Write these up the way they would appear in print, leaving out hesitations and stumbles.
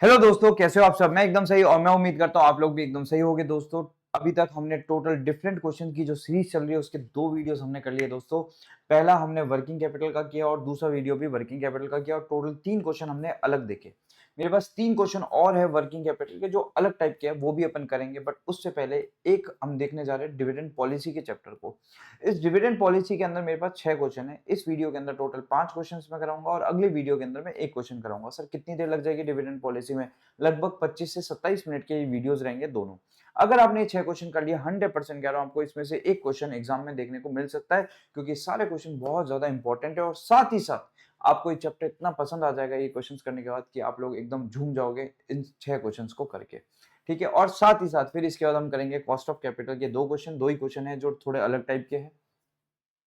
Hello दोस्तों, कैसे हो आप सब। मैं एकदम सही और मैं उम्मीद करता हूँ आप लोग भी एकदम सही होंगे दोस्तों। अभी तक हमने टोटल डिफरेंट क्वेश्चन की जो सीरीज चल रही है उसके दो वीडियोस हमने कर लिए दोस्तों। पहला हमने वर्किंग कैपिटल का किया और दूसरा वीडियो भी वर्किंग कैपिटल का किया और टोटल 3 क्वेश्चन हमने अलग देखे। मेरे पास 3 क्वेश्चन और है वर्किंग कैपिटल के जो अलग टाइप के हैं, वो भी अपन करेंगे। बट उससे पहले एक हम देखने जा रहे हैं डिविडेंड पॉलिसी के चैप्टर को। इस डिविडेंड पॉलिसी के अंदर मेरे पास 6 क्वेश्चन है। इस वीडियो के अंदर टोटल 5 क्वेश्चन मैं कराऊंगा और अगले वीडियो के अंदर मैं एक क्वेश्चन कराऊंगा। सर कितनी देर लग जाएगी डिविडेंड पॉलिसी में? लगभग 25 से 27 मिनट के ये वीडियोस रहेंगे दोनों। अगर आपने ये 6 क्वेश्चन कर लिया, 100% कह रहा हूं आपको इसमें से एक क्वेश्चन एग्जाम में देखने को मिल सकता है, क्योंकि सारे क्वेश्चन बहुत ज्यादा इंपॉर्टेंट है और साथ ही साथ आपको ये चैप्टर इतना पसंद आ जाएगा ये क्वेश्चंस करने के बाद कि आप लोग एकदम झूम जाओगे इन 6 क्वेश्चंस को करके। ठीक है, और साथ ही साथ फिर इसके बाद हम करेंगे कॉस्ट ऑफ कैपिटल के 2 क्वेश्चन, दो ही क्वेश्चन है जो थोड़े अलग टाइप के हैं।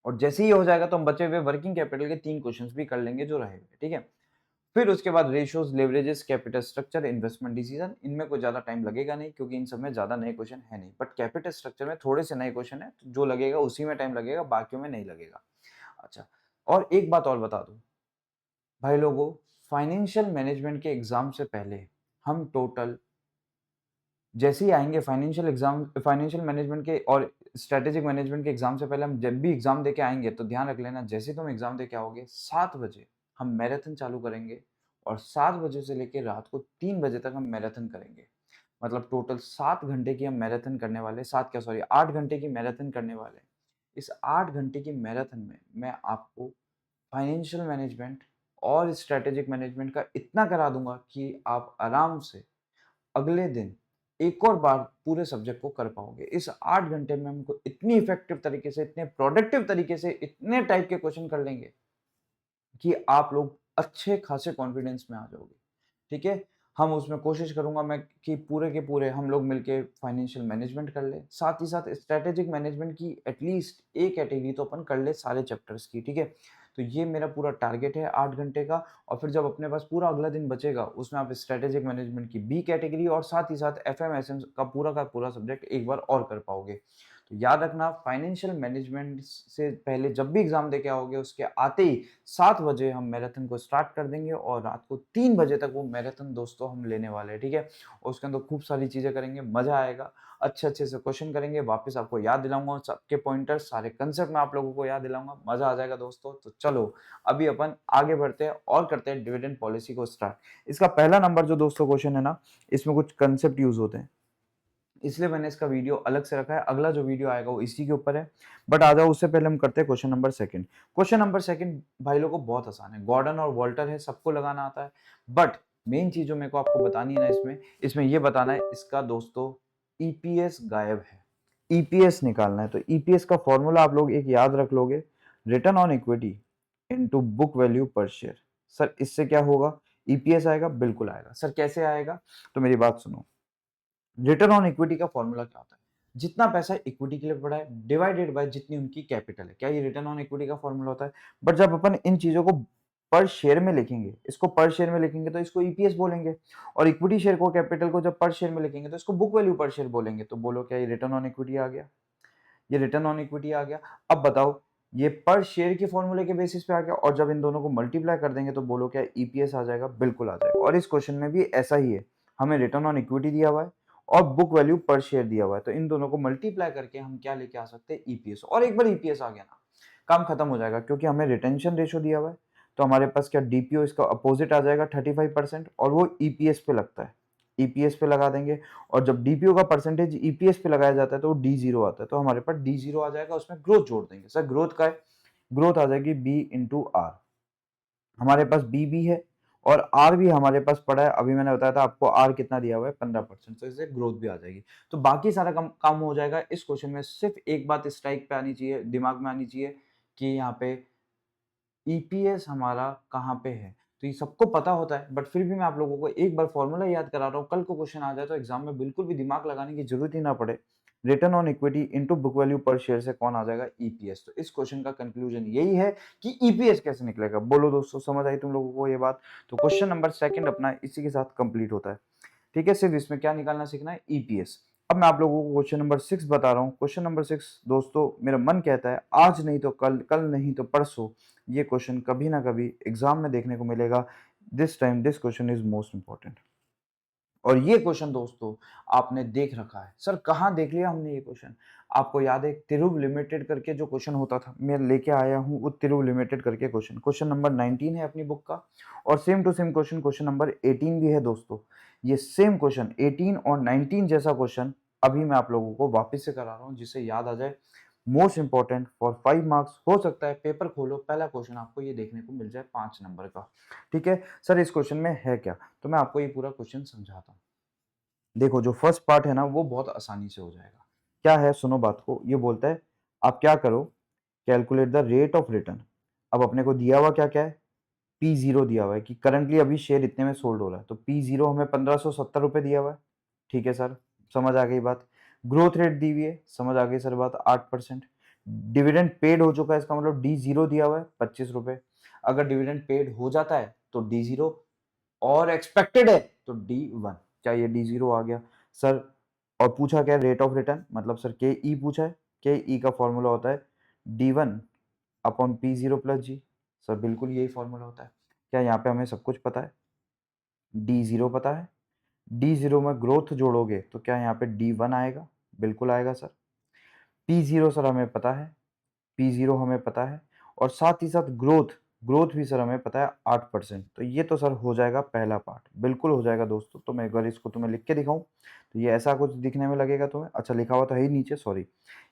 और जैसे ही हो जाएगा तो हम बचे हुए वर्किंग कैपिटल के 3 क्वेश्चंस भी कर लेंगे जो रहेंगे। ठीक है, फिर उसके बाद ratios, leverages, capital structure, investment decision. इनमें कोई ज्यादा टाइम लगेगा नहीं क्योंकि इन सब में ज्यादा नए क्वेश्चन है नहीं। बट कैपिटल स्ट्रक्चर में थोड़े से नए क्वेश्चन है, तो जो लगेगा उसी में टाइम लगेगा, बाकियों में नहीं लगेगा। अच्छा, और एक बात और बता दूं भाई लोगों, फाइनेंशियल मैनेजमेंट के एग्जाम से पहले हम टोटल जैसे ही आएंगे फाइनेंशियल मैनेजमेंट के और स्ट्रेटेजिक मैनेजमेंट के एग्जाम से पहले हम जब भी एग्जाम देके आएंगे तो ध्यान रख लेना, जैसे तुम एग्जाम देके आओगे 7 बजे हम मैराथन चालू करेंगे और 7 बजे से लेकर रात को 3 बजे तक हम मैराथन करेंगे। मतलब टोटल 7 घंटे की हम मैराथन करने वाले, 8 घंटे की मैराथन करने वाले। इस 8 घंटे की मैराथन में मैं आपको फाइनेंशियल मैनेजमेंट और स्ट्रेटेजिक मैनेजमेंट का इतना करा दूंगा कि आप आराम से अगले दिन एक और बार पूरे सब्जेक्ट को कर पाओगे। इस 8 घंटे में हमको इतनी इफेक्टिव तरीके से, इतने प्रोडक्टिव तरीके से, इतने टाइप के क्वेश्चन कर लेंगे कि आप लोग अच्छे खासे कॉन्फिडेंस में आ जाओगे। ठीक है, हम उसमें कोशिश करूंगा मैं कि पूरे के पूरे हम लोग मिलके फाइनेंशियल मैनेजमेंट कर ले, साथ ही साथ स्ट्रेटेजिक मैनेजमेंट की एटलीस्ट एक कैटेगरी तो अपन कर ले सारे चैप्टर्स की। ठीक है, तो ये मेरा पूरा टारगेट है 8 घंटे का। और फिर जब अपने पास पूरा अगला दिन बचेगा उसमें आप स्ट्रेटेजिक मैनेजमेंट की बी कैटेगरी और साथ ही साथ एफएमएसएम का पूरा सब्जेक्ट एक बार और कर पाओगे। तो याद रखना, फाइनेंशियल मैनेजमेंट से पहले जब भी एग्जाम देके आओगे उसके आते ही 7 बजे हम मैराथन को स्टार्ट कर देंगे और रात को 3 बजे तक वो मैराथन दोस्तों हम लेने वाले हैं। ठीक है, और उसके अंदर खूब सारी चीजें करेंगे, मजा आएगा। अच्छे अच्छे से क्वेश्चन करेंगे, वापस आपको याद दिलाऊंगा सबके पॉइंटर्स, सारे कंसेप्ट मैं आप लोगों को याद दिलाऊंगा, मजा आ जाएगा दोस्तों। तो चलो अभी अपन आगे बढ़ते हैं और करते हैं डिविडेंड पॉलिसी को स्टार्ट। इसका पहला नंबर जो दोस्तों क्वेश्चन है ना, इसमें कुछ कंसेप्ट यूज होते हैं, इसलिए मैंने इसका वीडियो अलग से रखा है। अगला जो वीडियो आएगा वो इसी के ऊपर है। बट आ जाओ, उससे पहले हम करते हैं question number second. Question number second भाई लोगों को बहुत आसान है, गॉर्डन और वॉल्टर है, सबको लगाना आता है। बट मेन चीज जो मेरे को आपको बतानी है ना, इसमें इसमें ये बताना है इसका दोस्तों ईपीएस गायब है, ईपीएस निकालना है। तो ईपीएस का फॉर्मूला आप लोग एक याद रख लोगे, return on equity into book value पर शेयर। सर इससे क्या होगा? ईपीएस आएगा, बिल्कुल आएगा। सर कैसे आएगा? तो मेरी बात सुनो, रिटर्न ऑन इक्विटी का फॉर्मूला क्या होता है? जितना पैसा इक्विटी के लिए पड़ा है डिवाइडेड बाय जितनी उनकी कैपिटल है, क्या ये रिटर्न ऑन इक्विटी का फॉर्मूला होता है? बट जब अपन इन चीजों को पर शेयर में लिखेंगे, इसको पर शेयर में लिखेंगे तो इसको ईपीएस बोलेंगे, और इक्विटी शेयर को, कैपिटल को जब पर शेयर में लिखेंगे तो इसको बुक वैल्यू पर शेयर बोलेंगे। तो बोलो क्या ये रिटर्न ऑन इक्विटी आ गया? ये रिटर्न ऑन इक्विटी आ गया। अब बताओ, ये पर शेयर के फॉर्मूले के बेसिस पे आ गया, और जब इन दोनों को मल्टीप्लाई कर देंगे तो बोलो क्या ईपीएस आ जाएगा? बिल्कुल आ जाएगा। और इस क्वेश्चन में भी ऐसा ही है, हमें रिटर्न ऑन इक्विटी दिया हुआ है और बुक वैल्यू पर शेयर दिया हुआ है, तो इन दोनों को मल्टीप्लाई करके हम क्या लेके आ सकते हैं? ईपीएस। और एक बार ईपीएस आ गया ना, काम खत्म हो जाएगा, क्योंकि हमें रिटेंशन रेशो दिया हुआ है। तो हमारे पास क्या डीपीओ इसका अपोजिट आ जाएगा 35%, और वो ईपीएस पे लगता है, ईपीएस पे लगा देंगे। और जब डीपीओ का परसेंटेज ईपीएस पे लगाया जाता है तो वो डी जीरो आता है, तो हमारे पास डी जीरो आ जाएगा, उसमें ग्रोथ जोड़ देंगे। सर ग्रोथ का है, ग्रोथ आ जाएगी बी इंटू आर। हमारे पास बी भी है और आर भी हमारे पास पड़ा है, अभी मैंने बताया था आपको आर कितना दिया हुआ है 15%, तो इससे ग्रोथ भी आ जाएगी। तो बाकी सारा काम हो जाएगा। इस क्वेश्चन में सिर्फ एक बात स्ट्राइक पे आनी चाहिए, दिमाग में आनी चाहिए कि यहाँ पे ईपीएस हमारा कहाँ पे है। तो ये सबको पता होता है, बट फिर भी मैं आप लोगों को एक बार फॉर्मूला याद करा रहा हूँ, कल को क्वेश्चन आ जाए तो एग्जाम में बिल्कुल भी दिमाग लगाने की जरूरत ही ना पड़े। Return on equity into book value पर शेयर से कौन आ जाएगा? ईपीएस। तो इस क्वेश्चन का कंक्लूजन यही है कि ईपीएस कैसे निकलेगा। बोलो दोस्तों, समझ आई तुम लोगों को ये बात? तो क्वेश्चन नंबर सेकंड अपना इसी के साथ कंप्लीट होता है। ठीक है, सिर्फ इसमें क्या निकालना सीखना है? ईपीएस। अब मैं आप लोगों को क्वेश्चन नंबर 6 बता रहा हूँ। क्वेश्चन नंबर 6 दोस्तों, मेरा मन कहता है आज नहीं तो कल, कल नहीं तो परसों ये क्वेश्चन कभी ना कभी एग्जाम में देखने को मिलेगा। This time this question is most important. और ये क्वेश्चन दोस्तों आपने देख रखा है। सर कहाँ देख लिया हमने ये क्वेश्चन? आपको याद है तिरुव लिमिटेड करके जो क्वेश्चन होता था, मैं लेके आया हूँ वो तिरुव लिमिटेड करके क्वेश्चन, क्वेश्चन नंबर 19 है अपनी बुक का। और same to same question number 18 भी है दोस्तों। ये सेम क्वेश्चन 18 और 19 जैसा क्वेश्चन अभी मैं आप लोगों को वापस से करा रहा हूँ, जिससे याद आ जाए। Most important for 5 marks. हो सकता है पेपर खोलो पहला क्वेश्चन आपको ये देखने को मिल जाए 5 नंबर का। ठीक है सर, इस क्वेश्चन में है क्या? तो मैं आपको ये पूरा क्वेश्चन समझाता हूँ। देखो जो फर्स्ट पार्ट है ना वो बहुत आसानी से हो जाएगा। क्या है, सुनो बात को। ये बोलता है आप क्या करो, calculate the rate of return. अब अपने को दिया हुआ क्या क्या है, P0 दिया हुआ है कि करंटली अभी शेयर इतने में सोल्ड हो रहा है, तो P0 हमें 1570 रुपए दिया हुआ है। ठीक है सर, समझ आ गई बात। ग्रोथ रेट दी हुई है, समझ आ गई सर बात, 8%। डिविडेंड पेड हो चुका है, इसका मतलब D0 दिया हुआ है 25 रुपए। अगर डिविडेंड पेड हो जाता है तो D0, और एक्सपेक्टेड है तो D1। क्या ये D0 आ गया सर? और पूछा क्या, रेट ऑफ रिटर्न, मतलब सर के ई पूछा है। के ई का फॉर्मूला होता है D1 upon P0 plus G. Sir बिल्कुल यही फॉर्मूला होता है। क्या यहाँ पे हमें सब कुछ पता है? D0 पता है, D0 में ग्रोथ जोड़ोगे तो क्या यहाँ पे D1 आएगा? बिल्कुल आएगा सर। P0 सर हमें पता है, P0 हमें पता है, और साथ ही साथ ग्रोथ, ग्रोथ भी सर हमें पता है 8%। तो ये तो सर हो जाएगा पहला पार्ट, बिल्कुल हो जाएगा दोस्तों। तो मैं एक बार इसको तुम्हें लिख के दिखाऊं तो ये ऐसा कुछ दिखने में लगेगा तुम्हें। अच्छा लिखा हुआ तो है ही नीचे, सॉरी,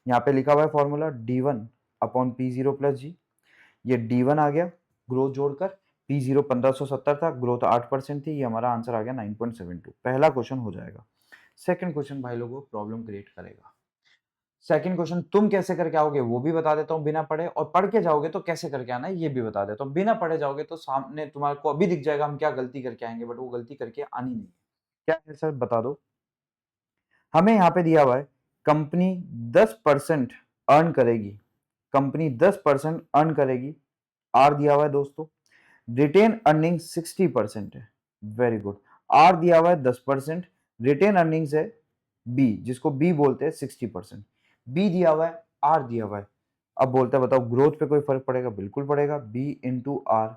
यहाँ पे लिखा हुआ है formula D1 upon P0 plus जी। ये D1 आ गया ग्रोथ जोड़कर, P0 1570 था, ग्रोथ 8% थी, ये हमारा आंसर आ गया 9.72। पहला क्वेश्चन हो जाएगा। सेकंड क्वेश्चन भाई लोगों प्रॉब्लम क्रिएट करेगा। सेकंड क्वेश्चन तुम कैसे करके आओगे वो भी बता देता हूँ बिना पढ़े, और पढ़ के जाओगे तो कैसे करके आना है ये भी बता देता हूँ। बिना पढ़े जाओगे तो सामने तुम्हारे को अभी दिख जाएगा हम क्या गलती करके आएंगे, बट वो गलती करके आनी नहीं है। क्या है सर बता दो। हमें यहाँ पे दिया हुआ है कंपनी 10% अर्न करेगी, कंपनी 10% अर्न करेगी, आर दिया हुआ है दोस्तों। रिटेन अर्निंग 60% है, वेरी गुड। आर दिया हुआ है 10%, रिटेन अर्निंग्स है बी, जिसको बी बोलते हैं 60%। बी दिया हुआ है, आर दिया हुआ है। अब बोलता है बताओ ग्रोथ पे कोई फर्क पड़ेगा? बिल्कुल पड़ेगा। B into R,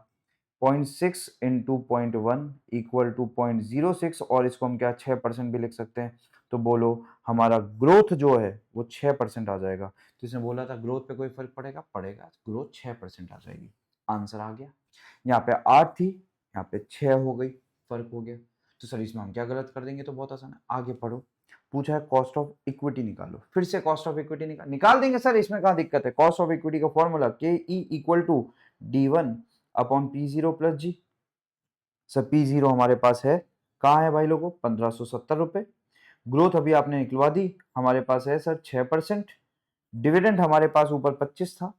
0.6 into 0.1 equal to 0.06, और इसको हम क्या 6% भी लिख सकते हैं। तो बोलो हमारा ग्रोथ जो है वो 6% आ जाएगा। तो इसने बोला था ग्रोथ पे कोई फर्क पड़ेगा? पड़ेगा, ग्रोथ 6% आ जाएगी। आंसर आ गया। यहाँ पे 8 थी, यहाँ पे 6 हो गई, फर्क हो गया। तो सर इसमें हम क्या गलत कर देंगे? तो बहुत आसान है, आगे पढ़ो। पूछा है कॉस्ट ऑफ इक्विटी निकालो, फिर से कॉस्ट ऑफ इक्विटी निकाल देंगे सर, इसमें कहाँ दिक्कत है। कॉस्ट ऑफ इक्विटी का formula K E equal to D1 upon P0 plus G. Sir P0 हमारे पास है, कहाँ है भाई लोगों? 1570 रुपए। ग्रोथ अभी आपने निकलवा दी, हमारे पास है सर 6%। डिविडेंड हमारे पास ऊपर 25 था,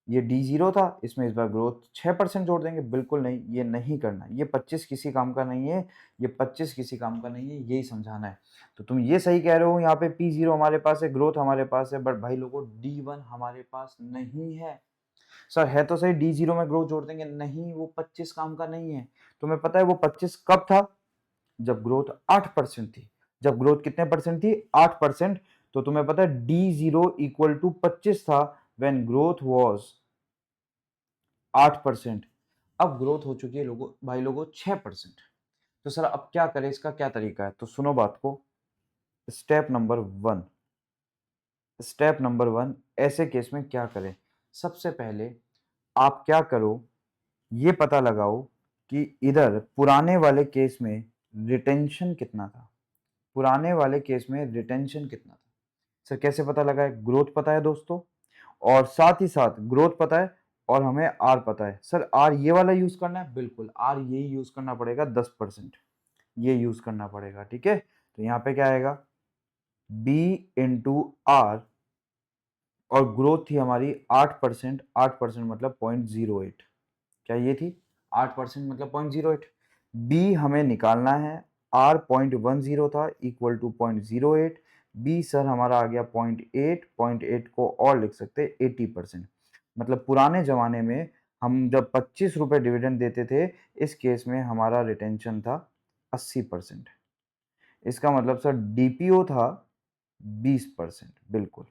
ये D0 था, इसमें इस बार ग्रोथ 6% जोड़ देंगे। बिल्कुल नहीं, ये नहीं करना, ये 25 किसी काम का नहीं है, ये 25 किसी काम का नहीं है, यही समझाना है। तो तुम ये सही कह रहे हो, यहाँ पे P0 हमारे पास है, ग्रोथ हमारे पास है, बट भाई लोगों D1 हमारे पास नहीं है। सर है तो सही, D0 में ग्रोथ जोड़ देंगे, नहीं वो 25 काम का नहीं है। तुम्हें पता है वो 25 कब था? जब ग्रोथ 8% थी। जब ग्रोथ कितने परसेंट थी? 8%। तो तुम्हें पता है D0 इक्वल टू 25 था व्हेन ग्रोथ वाज 8%। अब ग्रोथ हो चुकी है लोगों, भाई लोगों 6%। तो सर अब क्या करें, इसका क्या तरीका है? तो सुनो बात को। स्टेप नंबर 1, स्टेप नंबर 1, ऐसे केस में क्या करें? सबसे पहले आप क्या करो, ये पता लगाओ कि इधर पुराने वाले केस में रिटेंशन कितना था। पुराने वाले केस में रिटेंशन कितना था? सर कैसे पता लगाए? ग्रोथ पता है दोस्तों, और साथ ही साथ ग्रोथ पता है, और हमें आर पता है। सर आर ये वाला यूज करना है? बिल्कुल, आर यही यूज करना पड़ेगा, 10% ये यूज करना पड़ेगा। ठीक है, तो यहाँ पे क्या आएगा? बी इंटू आर, और ग्रोथ थी हमारी 8%, 8% मतलब 0.08। क्या ये थी 8% मतलब 0.08? बी हमें निकालना है, आर 0.10 था इक्वल टू 0.08। बी सर हमारा आ गया 0.8, 0.8 को और लिख सकते 80%। मतलब पुराने जमाने में हम जब 25 रुपए डिविडेंड देते थे, इस केस में हमारा रिटेंशन था 80%। इसका मतलब सर डीपीओ था 20%। बिल्कुल,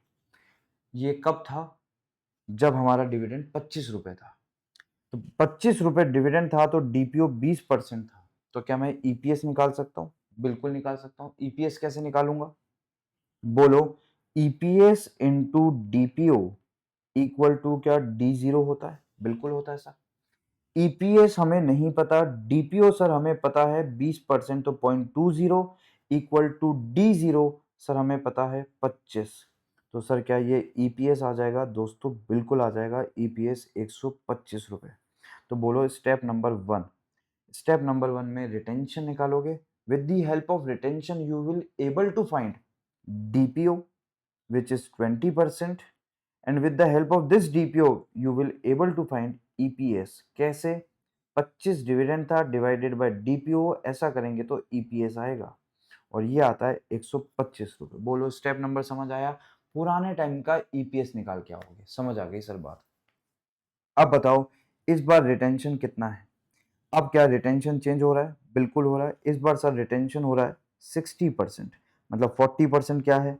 ये कब था? जब हमारा डिविडेंड 25 रुपए था। तो 25 रुपए डिविडेंड था तो डीपीओ 20% था। तो क्या मैं ईपीएस निकाल सकता हूँ? बिल्कुल निकाल सकता हूँ। ईपीएस कैसे निकालूंगा? बोलो, EPS into DPO equal to क्या डी जीरो होता है? बिल्कुल होता है सर। ईपीएस हमें नहीं पता, डीपीओ सर हमें पता है 20%, तो 0.20 equal to D zero sir हमें पता है 25। तो सर क्या ये ईपीएस आ जाएगा? दोस्तों बिल्कुल आ जाएगा, ईपीएस 125 रुपए। तो बोलो स्टेप नंबर 1। स्टेप नंबर 1 में रिटेंशन निकालोगे। With the help of retention you will able to find DPO which is 20%, and with the help of this DPO you will able to find EPS। कैसे? 25 dividend था divided by DPO, ऐसा करेंगे तो EPS आएगा और ये आता है 125 रुपए। बोलो स्टेप नंबर समझ आया? पुराने टाइम का EPS निकाल के आओगे। समझ आ गई सर बात? अब बताओ इस बार रिटेंशन कितना है? अब क्या रिटेंशन चेंज हो रहा है? बिल्कुल हो रहा है। इस बार सर रिटेंशन हो रहा है 60%, मतलब 40% क्या है?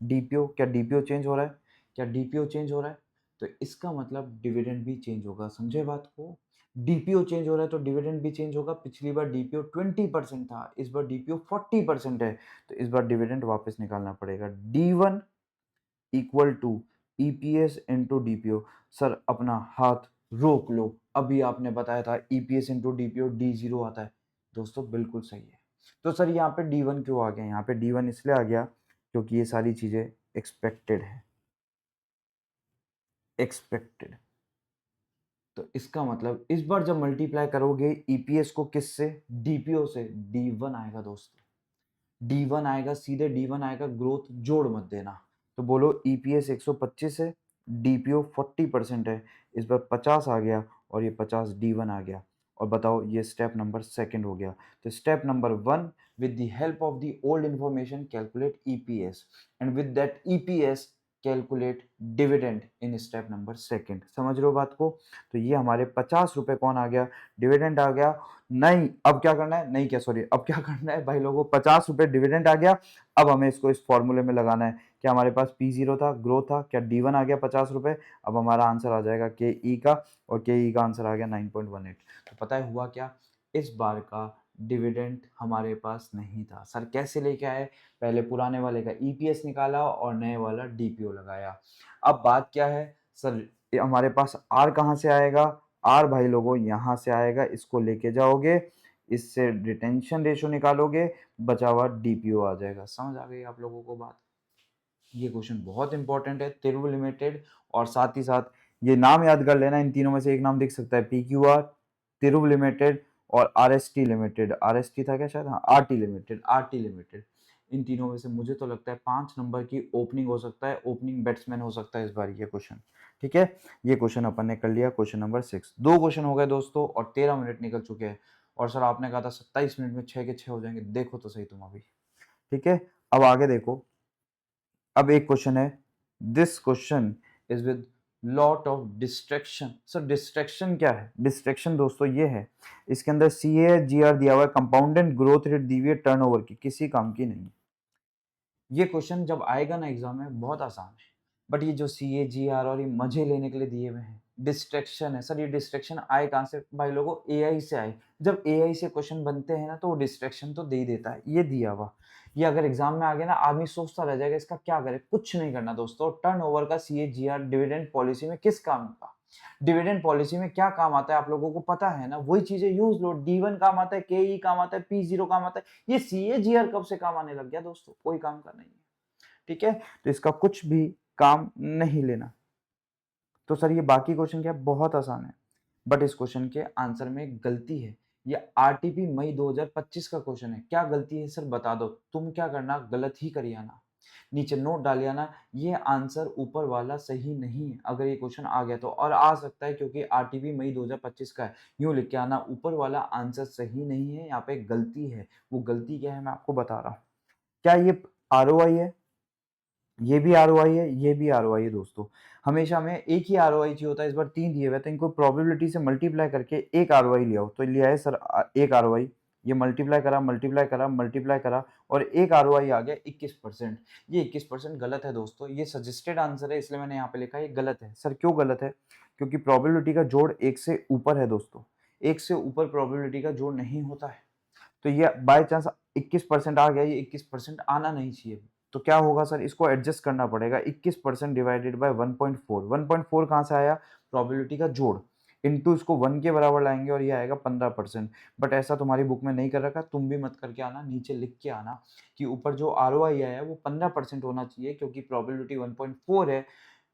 डीपीओ। क्या डीपीओ चेंज हो रहा है? क्या डीपीओ चेंज हो रहा है? तो इसका मतलब डिविडेंड भी चेंज होगा। समझे बात को? डीपीओ चेंज हो रहा है तो डिविडेंड भी चेंज होगा। पिछली बार डीपीओ 20% था, इस बार डीपीओ 40% है, तो इस बार डिविडेंड वापस निकालना पड़ेगा। D1 equal to EPS into DPO. Sir अपना हाथ रोक लो, अभी आपने बताया था EPS into DPO D zero आता है। दोस्तों बिल्कुल सही है। तो सर यहाँ पे D1 क्यों आ गया? यहाँ पे D1 इसलिए आ गया क्योंकि ये सारी चीजें एक्सपेक्टेड है। एक्सपेक्टेड। तो इसका मतलब इस बार जब मल्टीप्लाई करोगे ईपीएस को किससे? डीपीओ से। D1 आएगा दोस्तों, D1 आएगा, सीधे D1 आएगा, ग्रोथ जोड़ मत देना। तो बोलो ईपीएस 125 है, डीपीओ 40% है, इस बार 50 आ गया और ये 50 D1 आ गया। और बताओ ये स्टेप नंबर 2 हो गया। तो step number 1, with the help of the old information calculate EPS, and with that EPS calculate dividend in step number 2। समझ रहे हो बात को? तो ये हमारे 50 रुपए कौन आ गया? डिविडेंड आ गया। नहीं, अब क्या करना है? नहीं क्या, सॉरी, अब क्या करना है भाई लोगों? 50 रुपए डिविडेंड आ गया। अब हमें इसको इस फॉर्मूले में लगाना है। क्या हमारे पास P0 था, ग्रोथ था, क्या D1 आ गया 50 रुपए? अब हमारा आंसर आ जाएगा KE का, और KE का आंसर आ गया 9.18। तो पता है हुआ क्या? इस बार का डिविडेंड हमारे पास नहीं था। सर कैसे लेके आए? पहले पुराने वाले का ईपीएस निकाला और नए वाला डीपीओ लगाया। अब बात क्या है सर? हमारे पास आर कहाँ से आएगा? आर भाई लोगों यहाँ से आएगा, इसको लेके जाओगे, इससे रिटेंशन रेशो निकालोगे, बचा हुआ डीपीओ आ जाएगा। समझ आ गई आप लोगों को बात? ये क्वेश्चन बहुत इंपॉर्टेंट है, तिरुव लिमिटेड, और साथ ही साथ ये नाम याद कर लेना, इन तीनों में से एक नाम दिख सकता है, पीक्यूआर, तिरुव लिमिटेड और आरएसटी लिमिटेड। आरएसटी था क्या शायद? हाँ, आरटी लिमिटेड। आरटी लिमिटेड, इन तीनों में से मुझे तो लगता है 5 नंबर की ओपनिंग हो सकता है, ओपनिंग बैट्समैन हो सकता है इस बार ये क्वेश्चन। ठीक है, ये क्वेश्चन अपन ने कर लिया, क्वेश्चन नंबर 6। 2 क्वेश्चन हो गए दोस्तों और 13 मिनट निकल चुके हैं। और सर आपने कहा था 27 मिनट में 6 के 6 हो जाएंगे, देखो तो सही तुम अभी। ठीक है, अब आगे देखो। अब एक क्वेश्चन है, this question is with lot of distraction. Sir distraction क्या है? डिस्ट्रैक्शन दोस्तों ये है, इसके अंदर CAGR दिया हुआ है, कंपाउंडेड ग्रोथ रेट दी हुई है टर्नओवर की, किसी काम की नहीं। ये क्वेश्चन जब आएगा ना एग्जाम में बहुत आसान है, बट ये जो CAGR और ये मजे लेने के लिए दिए हुए हैं, डिस्ट्रैक्शन है। सर ये डिस्ट्रैक्शन आए कहाँ से भाई लोगों? AI से आए। जब AI से क्वेश्चन बनते हैं ना तो वो डिस्ट्रैक्शन तो दे ही देता है। ये दिया हुआ, ये अगर एग्जाम में आ गया ना, आदमी सोचता रह जाएगा इसका क्या करे। कुछ नहीं करना दोस्तों, टर्नओवर का CAGR डिविडेंड पॉलिसी में किस काम का? डिविडेंड पॉलिसी में क्या काम आता है आप लोगों को पता है ना? वही चीजें यूज लो। D1 काम आता है, KE काम आता है, P0 काम आता है। ये CAGR कब से काम आने लग गया दोस्तों? कोई काम का नहीं है। ठीक है, तो इसका कुछ भी काम नहीं लेना। तो सर ये बाकी क्वेश्चन क्या? बहुत आसान है, बट इस क्वेश्चन के आंसर में एक गलती है। ये आरटीपी मई 2025 का क्वेश्चन है। क्या गलती है सर बता दो? तुम क्या करना, गलत ही करिए ना, नीचे नोट डालिए ना, ये आंसर ऊपर वाला सही नहीं है। अगर ये क्वेश्चन आ गया तो, और आ सकता है क्योंकि आरटीपी मई 2025 का है, यूं लिख के आना, ऊपर वाला आंसर सही नहीं है, यहाँ पे गलती है। वो गलती क्या है मैं आपको बता रहा हूँ। क्या ये ROI है? ये भी ROI है, ये भी ROI है दोस्तों। हमेशा में एक ही ROI चाहिए होता है, इस बार 3 दिए हुए तो इनको प्रोबेबिलिटी से मल्टीप्लाई करके एक ROI ले आओ। तो लिया है सर एक ROI, ये मल्टीप्लाई करा, मल्टीप्लाई करा, मल्टीप्लाई करा, और एक ROI आ गया 21%। ये 21% गलत है दोस्तों, ये सजेस्टेड आंसर है, इसलिए मैंने यहाँ पे लिखा है ये गलत है। सर क्यों गलत है? क्योंकि प्रोबेबिलिटी का जोड़ 1 से ऊपर है दोस्तों, 1 से ऊपर प्रोबेबिलिटी का जोड़ नहीं होता है। तो ये बाय चांस 21% आ गया, ये 21% आना नहीं चाहिए। तो क्या होगा सर, इसको एडजस्ट करना पड़ेगा। 21% डिवाइडेड बाय 1.4, 1.4 कहाँ से आया, प्रोबेबिलिटी का जोड़, इनटू इसको 1 के बराबर लाएंगे और ये आएगा 15%। बट ऐसा तुम्हारी बुक में नहीं कर रखा, तुम भी मत करके आना, नीचे लिख के आना कि ऊपर जो ROI आया है वो 15% होना चाहिए, क्योंकि प्रोबेबिलिटी 1.4 है,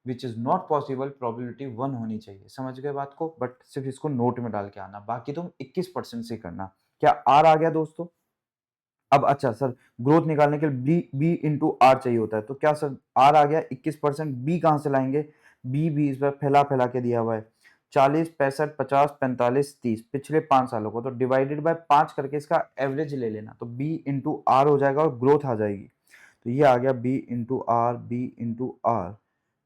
which is not possible, probability 1 होनी चाहिए। समझ गए बात को, बट सिर्फ इसको नोट में डाल के आना, बाकी तुम 21% से करना। क्या आर आ गया दोस्तों? अब अच्छा सर, ग्रोथ निकालने के लिए बी इंटू आर चाहिए होता है, तो क्या सर आर आ गया 21%, बी कहां से लाएंगे, बी इस बार फैला फैला के दिया हुआ है, 40, 65, 50, 45, 30, पिछले 5 सालों को, तो डिवाइडेड बाय 5 करके इसका एवरेज ले लेना, तो बी इंटू आर हो जाएगा और ग्रोथ आ जाएगी। तो ये आ गया B into R, B into R,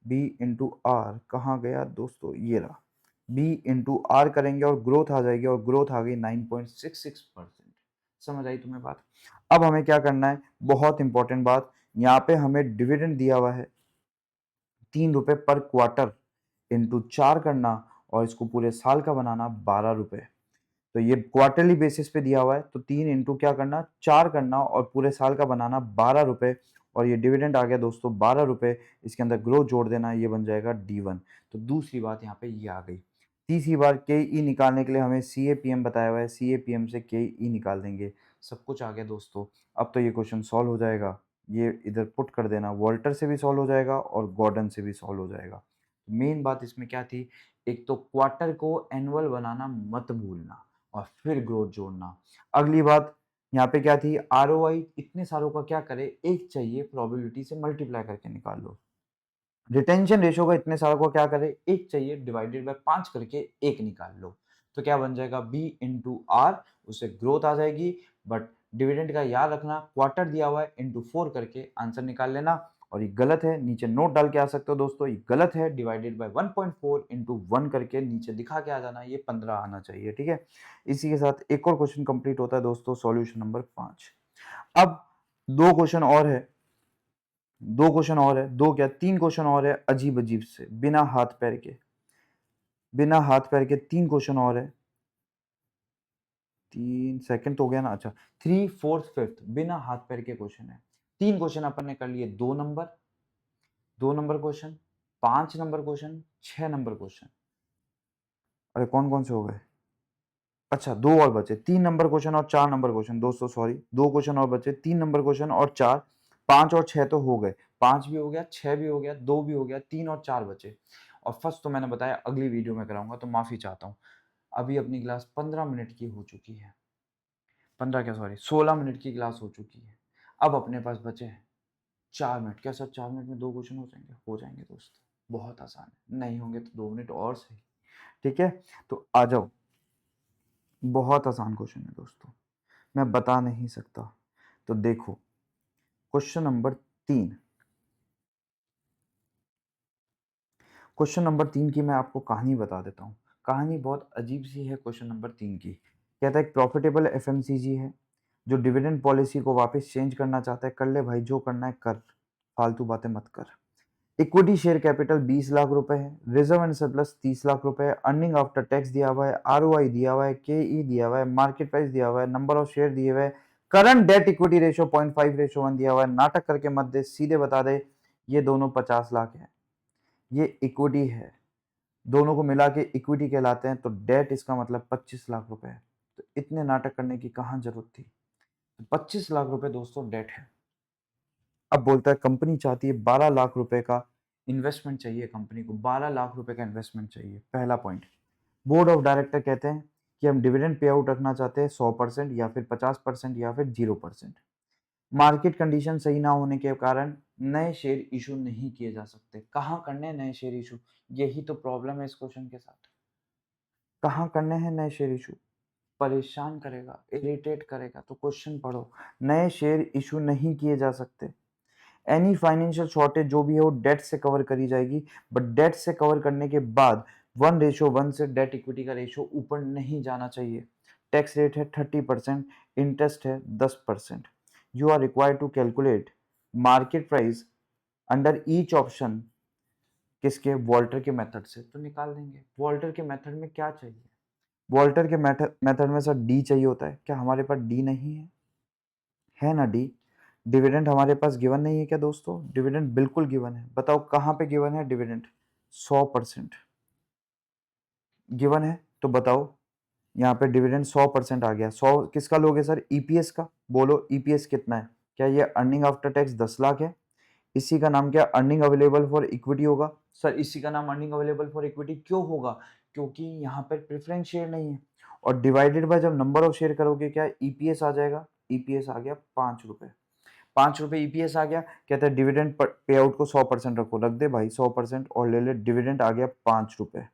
B into R कहाँ गया दोस्तों, ये रहा, बी इंटू आर करेंगे और ग्रोथ आ जाएगी, और ग्रोथ आ गई 9.66%। समझ आई तुम्हें बात? अब हमें क्या करना है, बहुत इंपॉर्टेंट बात, यहाँ पे हमें डिविडेंड दिया हुआ है 3 रुपए पर क्वार्टर, इंटू 4 करना और इसको पूरे साल का बनाना 12 रुपए। तो ये क्वार्टरली बेसिस पे दिया हुआ है, तो 3 इंटू क्या करना, 4 करना और पूरे साल का बनाना 12 रुपए, और ये डिविडेंड आ गया दोस्तों 12 रुपए। इसके अंदर ग्रोथ जोड़ देना, ये बन जाएगा D1। तो दूसरी बात यहाँ पे ये आ गई। तीसरी बार KE निकालने के लिए हमें CAPM बताया हुआ है, CAPM से KE निकाल देंगे। सब कुछ आ गया दोस्तों। अब तो ये क्वेश्चन सॉल्व हो जाएगा, ये इधर पुट कर देना, वॉल्टर से भी सॉल्व हो जाएगा और गॉर्डन से भी सॉल्व हो जाएगा। मेन बात इसमें क्या थी, एक तो क्वार्टर को एनुअल बनाना मत भूलना और फिर ग्रोथ जोड़ना। अगली बात यहाँ पे क्या थी, ROI इतने सारों का क्या करे, एक चाहिए, प्रोबेबिलिटी से मल्टीप्लाई करके निकाल लो। रिटेंशन रेशियो का इतने सारों को क्या करे, एक चाहिए, डिवाइडेड बाय 5 करके एक निकाल लो। तो क्या बन जाएगा, बी इंटू आर, उससे ग्रोथ आ जाएगी, बट डिविडेंड का याद रखना, क्वार्टर दिया हुआ है, इंटू 4 करके आंसर निकाल लेना। और ये गलत है, नीचे नोट डाल के आ सकते हो दोस्तों, ये गलत है, डिवाइडेड बाय 1.4 इंटू 1 करके नीचे दिखा के आ जाना, ये 15 आना चाहिए, ठीक है। इसी के साथ एक और क्वेश्चन कंप्लीट होता है दोस्तों, सॉल्यूशन नंबर 5। अब दो क्वेश्चन और है, दो क्वेश्चन और है, दो क्या, 3 क्वेश्चन और है, अजीब अजीब से, बिना हाथ पैर के, बिना हाथ पैर के 3 क्वेश्चन और है। 3 सेकंड तो हो गया ना, अच्छा 3, 4, 5 बिना हाथ पैर के क्वेश्चन है। 3 क्वेश्चन अपन ने कर लिए, 2 number question, 5 number question, 6 number question. अरे कौन कौन से हो गए, अच्छा 2 और बचे, 3 नंबर क्वेश्चन और 4 नंबर क्वेश्चन दोस्तों, सॉरी 2 क्वेश्चन और बचे, 3 नंबर क्वेश्चन और 4, 5 और 6 तो हो गए, 5 भी हो गया, 6 भी हो गया, 2 भी हो गया, 3 और 4 बचे। और फर्स्ट तो मैंने बताया अगली वीडियो में कराऊंगा, तो माफी चाहता हूँ। अभी अपनी क्लास 15 मिनट की हो चुकी है, 15 क्या सॉरी 16 मिनट की क्लास हो चुकी है। अब अपने पास बचे हैं 4 मिनट। क्या सर 4 मिनट में 2 क्वेश्चन हो जाएंगे? हो जाएंगे दोस्त, बहुत आसान है, नहीं होंगे तो 2 मिनट और सही, ठीक है। तो आ जाओ, बहुत आसान क्वेश्चन है दोस्तों, मैं बता नहीं सकता। तो देखो क्वेश्चन नंबर 3, क्वेश्चन नंबर 3 की मैं आपको कहानी बता देता हूँ। कहानी बहुत अजीब सी है क्वेश्चन नंबर 3 की। कहता है एक प्रॉफिटेबल FMCG है जो डिविडेंड पॉलिसी को वापस चेंज करना चाहता है, कर ले भाई जो करना है कर, फालतू बातें मत कर। इक्विटी शेयर कैपिटल 20 लाख रुपए है, रिजर्व एंड सरप्लस 30 लाख रुपए है, अर्निंग आफ्टर टैक्स दिया हुआ है, ROI दिया हुआ है, KE दिया हुआ है, मार्केट प्राइस दिया हुआ है, नंबर ऑफ शेयर दिए हुए, करंट डेट इक्विटी रेशियो 0.5:1 दिया हुआ है। नाटक करके मत दे, सीधे बता दे ये दोनों 50 लाख है, ये इक्विटी है, दोनों को मिला के इक्विटी कहलाते हैं, तो डेट इसका मतलब 25 लाख रुपए है। तो इतने नाटक करने की कहां जरूरत थी, 25 लाख रुपए दोस्तों डेट है। अब बोलता है कंपनी चाहती है 12 लाख रुपए का इन्वेस्टमेंट चाहिए, कंपनी को 12 लाख रुपए का इन्वेस्टमेंट चाहिए। पहला पॉइंट, बोर्ड ऑफ डायरेक्टर कहते हैं कि हम डिविडेंड पे आउट रखना चाहते हैं 100% या फिर 50% या फिर 0%। मार्केट कंडीशन सही ना होने के कारण नए शेयर इशू नहीं किए जा सकते। कहाँ करने हैं नए शेयर इशू, यही तो प्रॉब्लम है इस क्वेश्चन के साथ। कहाँ करने हैं नए शेयर इशू, परेशान करेगा, इरिटेट करेगा, तो क्वेश्चन पढ़ो। नए शेयर इशू नहीं किए जा सकते। एनी फाइनेंशियल शॉर्टेज जो भी है वो डेट से कवर करी जाएगी, बट डेट से कवर करने के बाद 1:1 से डेट इक्विटी का रेशियो ऊपर नहीं जाना चाहिए। टैक्स रेट है 30%, इंटरेस्ट है 10%। You are required to calculate market price under each option, किसके, वॉल्टर के मेथड से, तो निकाल देंगे। वॉल्टर के मेथड में क्या चाहिए, वॉल्टर के मेथड में सर डी चाहिए होता है, क्या हमारे पास डी नहीं है? है ना डी। डिविडेंड हमारे पास गिवन नहीं है क्या दोस्तों? डिविडेंड बिल्कुल गिवन है। बताओ कहाँ पे गिवन है डिविडेंड? 100% गिवन है। तो बताओ यहाँ पे डिविडेंड 100% आ गया। 100 किसका लोगे सर? ईपीएस का। बोलो ईपीएस कितना है? क्या ये अर्निंग आफ्टर टैक्स 10 लाख है? इसी का नाम क्या? अर्निंग अवेलेबल फॉर इक्विटी होगा। सर इसी का नाम अर्निंग अवेलेबल फॉर इक्विटी क्यों होगा? क्योंकि यहाँ पर प्रेफरेंस शेयर नहीं है। और डिवाइडेड बाय जब नंबर ऑफ शेयर करोगे क्या ईपीएस आ जाएगा? ईपीएस आ गया 5 रुपए। 5 रुपए ईपीएस आ गया। कहते हैं डिविडेंड पे आउट को 100% रखो। रख दे भाई 100% और ले ले। डिविडेंड आ गया 5 रुपए।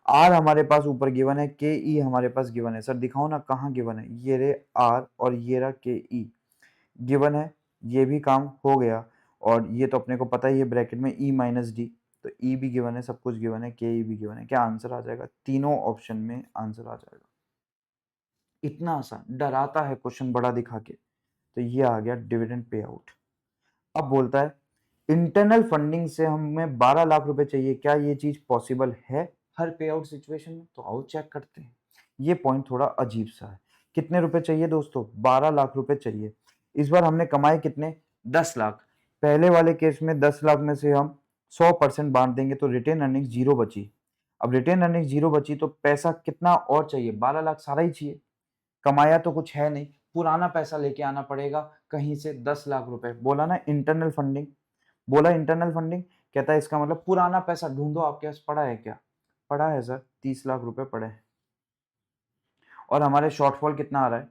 आर हमारे पास ऊपर गिवन है, के ई हमारे पास गिवन है। सर दिखाओ ना कहाँ गिवन है? ये रे आर और ये रहा के ई गिवन है। ये भी काम हो गया। और ये तो अपने को पता ही है ब्रैकेट में ई माइनस डी, तो ई भी गिवन है, सब कुछ गिवन है, के ई भी गिवन है। क्या आंसर आ जाएगा? तीनों ऑप्शन में आंसर आ जाएगा। इतना आसान डराता है क्वेश्चन बड़ा दिखा के। तो ये आ गया डिविडेंड पे आउट। अब बोलता है इंटरनल फंडिंग से हमें 12 लाख रुपए चाहिए, क्या ये चीज पॉसिबल है हर पे आउट सिचुएशन में? तो आओ चेक करते हैं। ये पॉइंट थोड़ा अजीब सा है। कितने रुपए चाहिए दोस्तों? 12 लाख रुपए चाहिए। इस बार हमने कमाए कितने? 10 लाख। पहले वाले केस में 10 लाख में से हम 100% बांट देंगे तो रिटेन अर्निंग्स जीरो बची। अब रिटेन अर्निंग्स जीरो बची तो पैसा कितना और चाहिए? 12 लाख सारा ही चाहिए। कमाया तो कुछ है नहीं, पुराना पैसा लेके आना पड़ेगा कहीं से 10 लाख रुपए। बोला ना इंटरनल फंडिंग, बोला इंटरनल फंडिंग। कहता है इसका मतलब पुराना पैसा ढूंढो, आपके पास पड़ा है क्या? पड़ा है सर, 30 लाख रुपए पड़े हैं। और हमारे शॉर्टफॉल कितना आ रहा है?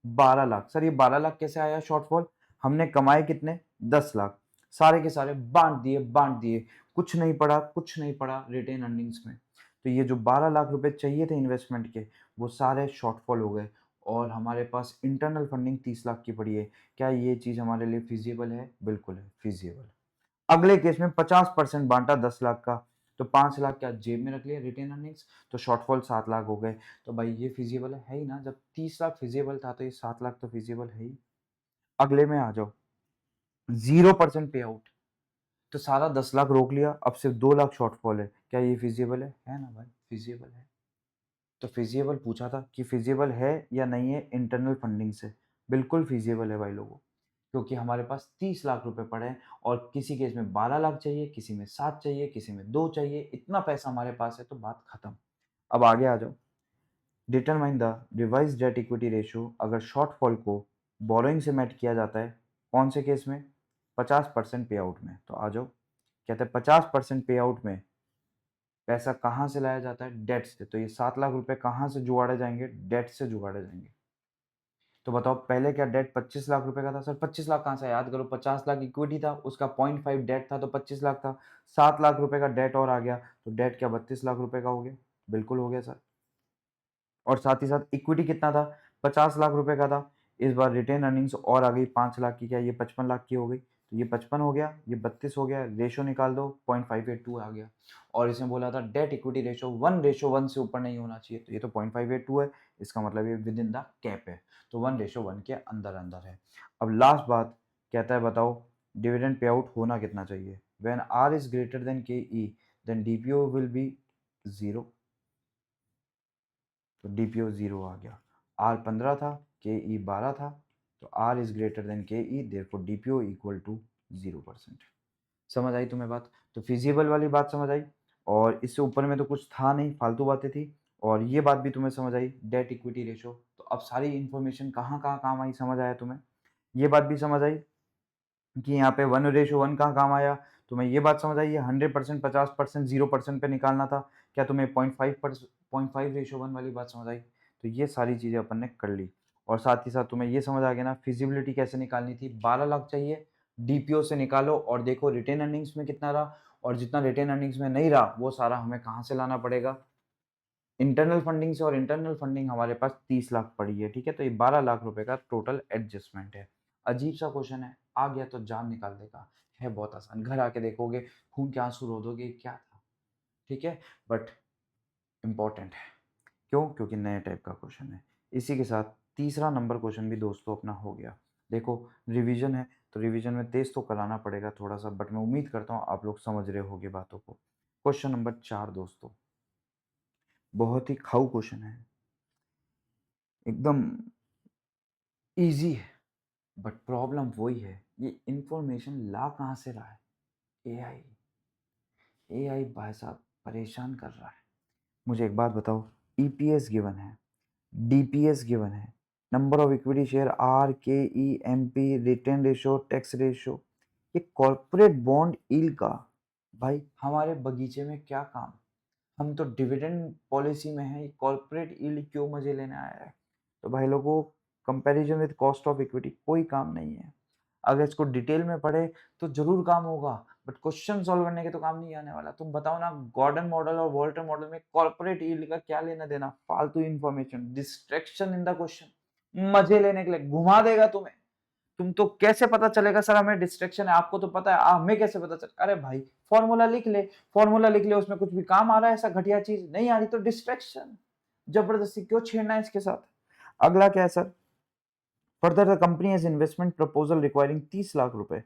12 लाख। सर ये 12 लाख कैसे आया शॉर्टफॉल? हमने कमाए कितने? 10 लाख। सारे के सारे बांट दिए। कुछ नहीं पड़ा, कुछ नहीं पड़ा रिटेन अर्निंग्स में। तो ये जो 12 लाख रुपए चाहिए थे इन्वेस्टमेंट के, वो सारे शॉर्टफॉल हो गए। और हमारे पास इंटरनल फंडिंग 30 लाख की पड़ी है। क्या ये चीज हमारे लिए फिजिबल है? बिल्कुल है फिजिबल। अगले केस में 50% बांटा 10 लाख का, तो 5 लाख क्या जेब में रख लिया रिटेन अर्निंग्स, तो शॉर्टफॉल 7 लाख हो गए। तो भाई ये फिजिबल है ही ना। जब 30 लाख फिजिबल था तो ये 7 लाख तो फिजिबल है ही। अगले में आ जाओ, 0% पे आउट। तो सारा 10 लाख रोक लिया, अब सिर्फ 2 लाख शॉर्टफॉल है। क्या ये फिजिबल है ना भाई? फिजिबल है। तो फिजिबल पूछा था कि फिजिबल है या नहीं है इंटरनल फंडिंग से। बिल्कुल फिजिबल है भाई लोगों, क्योंकि हमारे पास 30 लाख रुपए पड़े हैं और किसी केस में 12 लाख चाहिए, किसी में 7 चाहिए, किसी में 2 चाहिए। इतना पैसा हमारे पास है तो बात खत्म। अब आगे आ जाओ। Determine the revise debt equity ratio अगर शॉर्टफॉल को बोरोइंग से मैट किया जाता है। कौन से केस में? 50% पे आउट में। तो आ जाओ, कहते हैं 50% पे आउट में पैसा कहाँ से लाया जाता है? डेट से। तो ये 7 लाख रुपए कहाँ से जुगाड़े जाएंगे? डेट से जुगाड़े जाएंगे। तो बताओ पहले क्या डेट 25 लाख रुपए का था? सर 25 लाख कहाँ से? याद करो 50 लाख इक्विटी था, उसका 0.5 डेट था तो 25 लाख था। 7 लाख रुपए का डेट और आ गया तो डेट क्या 32 लाख रुपए का हो गया? बिल्कुल हो गया सर। और साथ ही साथ इक्विटी कितना था? 50 लाख रुपए का था। इस बार रिटेन अर्निंग्स और आ गई 5 लाख की। क्या ये 55 लाख की हो गई? तो ये 55 हो गया, ये 32 हो गया। रेशो निकाल दो, 0.582 आ गया। और इसमें बोला था डेट इक्विटी रेशो 1:1 से ऊपर नहीं होना चाहिए, तो ये तो 0.582 है। इसका मतलब ये विद इन द कैप है, तो 1:1 के अंदर अंदर है। अब लास्ट बात कहता है बताओ डिविडेंड पे आउट होना कितना चाहिए? When R is greater than K E then DPO will be 0। तो डीपीओ 0 आ गया। आर 15 था, के ई 12 था, तो are is greater than K E, therefore DPO equal to 0%। समझ आई तुम्हें बात? तो फिजिबल वाली बात समझ आई। और इससे ऊपर में तो कुछ था नहीं, फालतू बातें थी। और ये बात भी तुम्हें समझ आई, डेट इक्विटी रेशो। तो अब सारी इंफॉर्मेशन कहाँ कहाँ काम आई समझ आया तुम्हें? ये बात भी समझ आई कि यहाँ पे 1:1 कहाँ काम आया। तुम्हें ये बात समझ आई, ये 100%, 50%, 0% पे निकालना था। क्या तुम्हें 0.5:1 वाली बात समझ आई? तो ये सारी चीज़ें अपन ने कर ली। और साथ ही साथ तुम्हें ये समझ आ गया ना फिजिबिलिटी कैसे निकालनी थी। 12 लाख चाहिए, डीपीओ से निकालो और देखो रिटेन अर्निंग्स में कितना रहा, और जितना रिटेन अर्निंग्स में नहीं रहा वो सारा हमें कहाँ से लाना पड़ेगा? इंटरनल फंडिंग से। और इंटरनल फंडिंग हमारे पास 30 लाख पड़ी है, ठीक है। तो ये 12 लाख रुपए का टोटल एडजस्टमेंट है। अजीब सा क्वेश्चन है, आ गया तो जान निकाल देगा। है बहुत आसान, घर आके देखोगे खून के आंसू रो दोगे क्या था, ठीक है। बट इम्पॉर्टेंट है। क्यों? क्योंकि नए टाइप का क्वेश्चन है। इसी के साथ तीसरा नंबर क्वेश्चन भी दोस्तों अपना हो गया। देखो रिवीजन है तो रिवीजन में तेज तो कराना पड़ेगा थोड़ा सा, बट मैं उम्मीद करता हूँ आप लोग समझ रहे होगे बातों को। क्वेश्चन नंबर 4 दोस्तों, बहुत ही खाऊ क्वेश्चन है, एकदम इजी है। बट प्रॉब्लम वही है, ये इंफॉर्मेशन ला कहाँ से रहा है? एआई। एआई भाई साहब परेशान कर रहा है। मुझे एक बात बताओ, ईपीएस गिवन है, डीपीएस गिवन है, number of equity share, R K E M P, return ratio, tax ratio, ये कॉर्पोरेट बॉन्ड यील्ड का भाई हमारे बगीचे में क्या काम? हम तो डिविडेंड पॉलिसी में है, कॉर्पोरेट यील्ड क्यों मजे लेने आया है? तो भाई लोगों, comparison with cost of equity कोई काम नहीं है। अगर इसको डिटेल में पढ़े तो जरूर काम होगा, बट क्वेश्चन सॉल्व करने के तो काम नहीं आने वाला। तुम बताओ ना, गॉर्डन मॉडल और वॉल्टर मॉडल में कॉर्पोरेट यील्ड का क्या लेना देना? फालतू information, distraction in the question, मजे लेने के लिए घुमा देगा तुम्हें। तुम तो कैसे पता चलेगा सर हमें डिस्ट्रैक्शन है? आपको तो पता है, हमें कैसे पता चल? अरे भाई फॉर्मूला लिख ले, फॉर्मूला लिख ले, उसमें कुछ भी काम आ रहा है? ऐसा घटिया चीज नहीं आ रही तो डिस्ट्रैक्शन, जबरदस्ती क्यों छेड़ना है इसके साथ? अगला क्या है sir? Further the company has investment proposal requiring 30 lakh रुपए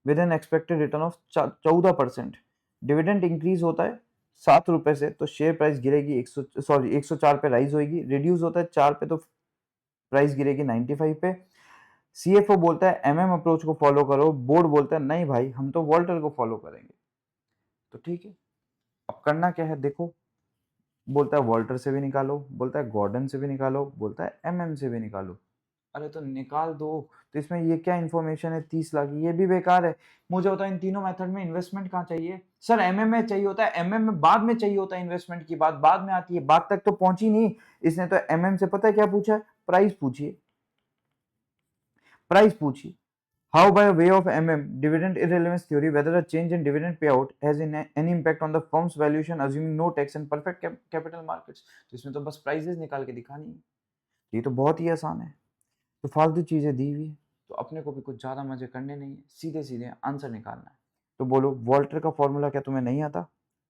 with an expected return of 14%। Dividend increase होता है 7 रुपए से तो शेयर प्राइस गिरेगी 104 पे राइज होगी, रिड्यूस होता है 4 पे तो प्राइस गिरेगी 95 पे। सीएफओ बोलता है एमएम अप्रोच को फॉलो करो, बोर्ड बोलता है नहीं भाई हम तो वॉल्टर को फॉलो करेंगे। तो ठीक है, अब करना क्या है देखो, बोलता है वॉल्टर से भी निकालो, बोलता है गॉर्डन से भी निकालो, बोलता है एमएम से भी निकालो। अरे तो निकाल दो। तो इसमें ये क्या इन्फॉर्मेशन है 30 लाख? ये भी बेकार है। मुझे बताओ इन तीनों मेथड में इन्वेस्टमेंट कहाँ चाहिए? सर एमएम में चाहिए होता है, एमएम में बाद में चाहिए होता है, इन्वेस्टमेंट की बात बाद में आती है, बात तक तो पहुंची नहीं। इसने तो एमएम से पता है क्या पूछा है? प्राइस पूछिए, प्राइस पूछिए। How by way of dividend irrelevance theory, whether a change in dividend payout has any impact on the firm's valuation assuming no tax and perfect capital markets। तो इसमें तो बस प्राइजेस निकाल के दिखानी है, ये तो बहुत ही आसान है। तो फालतू चीजें दी हुई है, तो अपने को भी कुछ ज्यादा मजे करने नहीं है, सीधे सीधे आंसर निकालना है। तो बोलो वॉल्टर का फॉर्मूला क्या तुम्हें नहीं आता?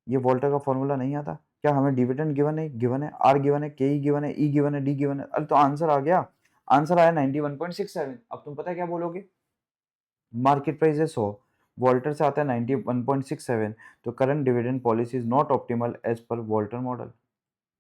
ये वॉल्टर का फॉर्मूला नहीं आता क्या? हमें डिविडेंड गिवन है, गिवन है आर, गिवन है के, गिवन है ई, गिवन है डी, गिवन है। अरे तो आंसर आ गया, आंसर आया 91.67। अब तुम पता है क्या बोलोगे? मार्केट प्राइस है 100, वॉल्टर से आता है 91.67, तो current dividend policy is not optimal as per Walter model.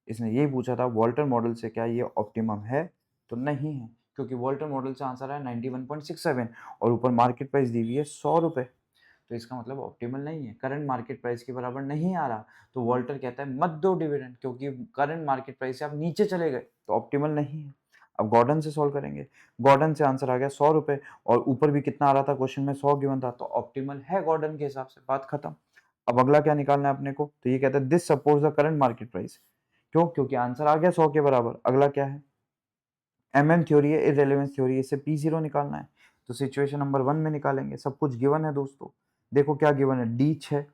इसने यही पूछा था वॉल्टर मॉडल से क्या ये ऑप्टिमम है? तो नहीं है, क्योंकि वॉल्टर मॉडल से आंसर है 91.67 और ऊपर मार्केट प्राइस दी हुई है 100 रुपए। तो इसका मतलब ऑप्टिमल नहीं है, करंट मार्केट प्राइस के बराबर नहीं आ रहा। तो वॉल्टर कहता है मत दो डिविडेंड, क्योंकि करंट मार्केट प्राइस से आप नीचे चले गए, तो ऑप्टिमल नहीं है। अब गॉर्डन से सॉल्व करेंगे, गॉर्डन से आंसर आ गया 100 रुपए और ऊपर भी कितना आ रहा था क्वेश्चन में? 100 गिवन था, तो ऑप्टिमल है गॉर्डन के हिसाब से, बात खत्म। अब अगला क्या निकालना है अपने को? तो ये कहता है this suppose the current market price. क्यों? क्योंकि आंसर आ गया 100 के बराबर। अगला क्या है? एमएम थ्योरी है, इररेलेवेंस थ्योरी है, इससे P0 निकालना है। तो सिचुएशन नंबर 1 में निकालेंगे, सब कुछ गिवन है दोस्तों। देखो क्या गिवन है, D6।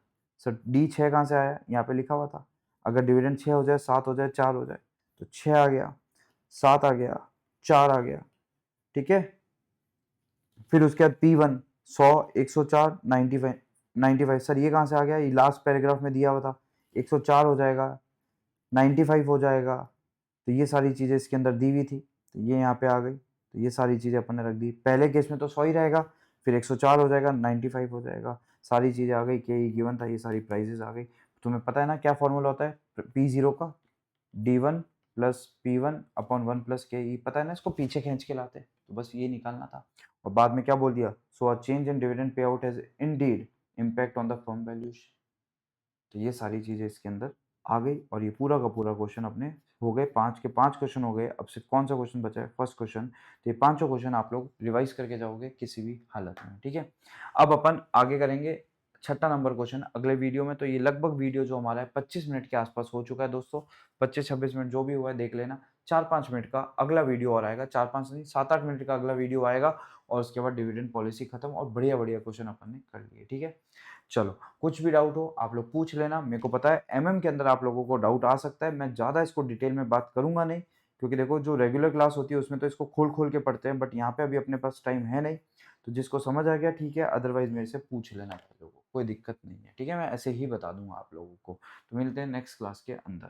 सर D6 कहाँ से आया? यहाँ पे लिखा हुआ था। अगर डिविडेंड 6 हो जाए, 7 हो जाए, 4 हो जाए, तो 6 आ गया, 7 आ गया, 4 आ गया, ठीक है। फिर उसके बाद P1 100, 104, 95, 95। सर ये कहाँ से आ गया? ये लास्ट पैराग्राफ में दिया हुआ था। 104 हो जाएगा, 95 हो जाएगा, तो ये सारी चीज़ें इसके अंदर दी हुई थी, तो ये यहाँ पे आ गई। तो ये सारी चीज़ें अपन ने रख दी। पहले केस में तो 100 ही रहेगा, फिर 104 हो जाएगा, 95 हो जाएगा, सारी चीज़ें आ गई। के गिवन था, ये सारी प्राइजेस आ गई। तुम्हें पता है ना क्या फॉर्मूला होता है P0 का? D1 plus P1 upon 1 plus के ई। पता है ना, इसको पीछे खींच के लाते, तो बस ये निकालना था। और बाद में क्या बोल दिया? सो a change in dividend pay out has Indeed impact on the firm valuation. तो ये सारी चीज़ें इसके अंदर आ गई और ये पूरा का पूरा क्वेश्चन अपने हो गए। 5 के 5 क्वेश्चन हो गए। अब सिर्फ कौन सा क्वेश्चन बचा है? First question. तो ये पांचों क्वेश्चन आप लोग रिवाइज करके जाओगे किसी भी हालत में, ठीक है। अब अपन आगे करेंगे छठा नंबर क्वेश्चन अगले वीडियो में। तो ये लगभग वीडियो जो हमारा है 25 मिनट के आसपास हो चुका है दोस्तों। 25-26 मिनट जो भी हुआ है देख लेना। 4-5 मिनट का अगला वीडियो और आएगा, 4-5 नहीं 7-8 मिनट का अगला वीडियो आएगा और उसके बाद डिविडेंड पॉलिसी खत्म और बढ़िया बढ़िया क्वेश्चन अपन ने कर लिए, ठीक है। चलो, कुछ भी डाउट हो आप लोग पूछ लेना। मेरे को पता है एमएम के अंदर आप लोगों को डाउट आ सकता है, मैं ज़्यादा इसको डिटेल में बात करूंगा नहीं, क्योंकि देखो जो रेगुलर क्लास होती है उसमें तो इसको खोल खोल के पढ़ते हैं, बट यहाँ पे अभी अपने पास टाइम है नहीं। तो जिसको समझ आ गया ठीक है, अदरवाइज मेरे से पूछ लेना आप लोगों को, कोई दिक्कत नहीं है, ठीक है। मैं ऐसे ही बता दूंगा आप लोगों को। तो मिलते हैं नेक्स्ट क्लास के अंदर।